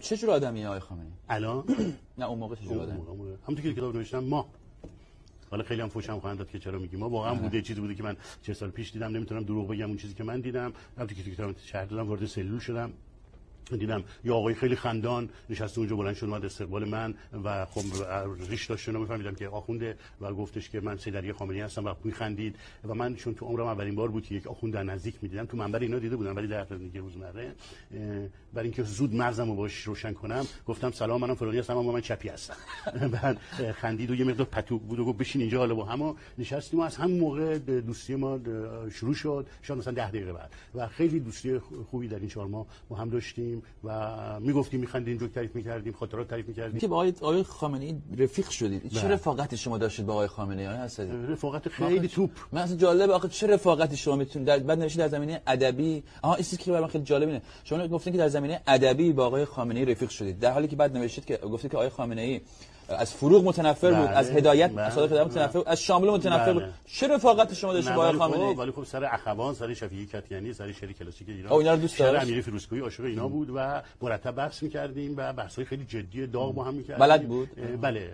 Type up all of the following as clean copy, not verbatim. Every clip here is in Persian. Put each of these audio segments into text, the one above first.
چه جور آدمیه آقای خامنه‌ای الان؟ نه اون موقع چه جور آدمی؟ همونطور که کتاب نوشتم ما، حالا خیلی هم فوشم خواهند داد که چرا میگی ما، واقعا بوده، چیزی بوده که من 40 سال پیش دیدم، نمیتونم دروغ بگم، اون چیزی که من دیدم. وقتی که کتاب شهر دادم وارد سلول شدم، دیدم یه آقای خیلی خندان نشسته اونجا، بلند شد اومد استقبال من و خب ریش داشت، میفهمیدم که آخونده و گفتش که من سیدعلی خامنه‌ای هستم و میخندید و من چون تو عمرم اولین بار بود که یک آخوند در نزدیک میدیدم، تو منبر اینا دیده بودم ولی در زندگی روزمره، برای اینکه زود مغزمو باش روشن کنم گفتم سلام منم فلانی هستم اما من چپی هستم. بعد خندید و یه مقدار پتو بود و گفت بشین اینجا، حالا با هم نشستیم و از همون موقع دوستی ما شروع شد، شاید مثلا 10 دقیقه بعد، و خیلی دوستی خوبی در این 4 ماه با هم داشتیم و میگفتیم، میخندیم، جوک تعریف میکردیم، خاطرات تعریف میکردیم. که با آقای خامنه‌ای رفیق شدید، چه رفاقتی شما داشتید با آقای خامنه‌ای هستید؟ رفاقت خیلی توپ. من اصلا جالبه آخه چه رفاقتی شما میتونید بعد نوشتید در زمینه ادبی. این چیزی که برام خیلی جالب اینه، شما گفتین که در زمینه ادبی با آقای خامنه‌ای رفیق شدید، در حالی که بعد نوشتید که گفتید که آقای خامنه‌ای از فروغ متنفر بود، از هدایت صادق متنفر بود، از شاملو متنفر بود. چه رفاقتی شما داشتید با آقای خامنه‌ای؟ ولی خب سر اخوان، سر شفیعی کتیانی، سر شعر کلاسیک ایران، اینا رو دوست داشت. امیری فیروزکویی عاشق اینا بود و مرتب بحث می‌کردیم و بحث‌های خیلی جدی داغ با هم می‌کردیم. بلد بود. بله.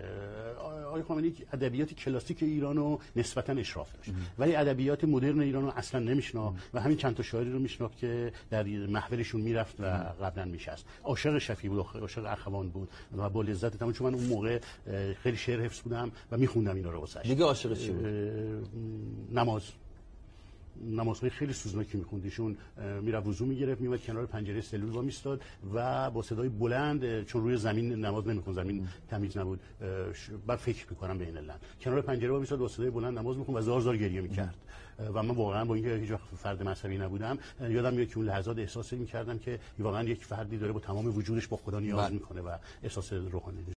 آقای خامنه‌ای ادبیات کلاسیک ایرانو نسبتاً اشراف داشت ولی ادبیات مدرن ایرانو اصلا نمیشناخت و همین چند تا شاعری رو میشناخت که در محفلشون میرفت و قبلا میشست. عاشق شفیعی بود، عاشق اخوان بود و با لذت تمام، چون من اون موقع خیلی شعر حفظ بودم و میخوندم اینا رو واسش. دیگه عاشق چی بود؟ نمازهای خیلی سوزناکی میخوندیشون. میرفت وضو میگرفت، میومد کنار پنجره سلول وا میستاد و با صدای بلند، چون روی زمین نماز نمیخوند، زمین تمیز نبود، بعد فکر میکنم به این علت کنار پنجره وا میستاد با صدای بلند نماز میخوند و زار زار گریه میکرد و من واقعا با اینکه هیچ وقت فرد مذهبی نبودم یادم میاد که اون لحظات احساس میکردم که واقعا یک فردی داره با تمام وجودش با خدا نیاز میکنه و احساس روحانی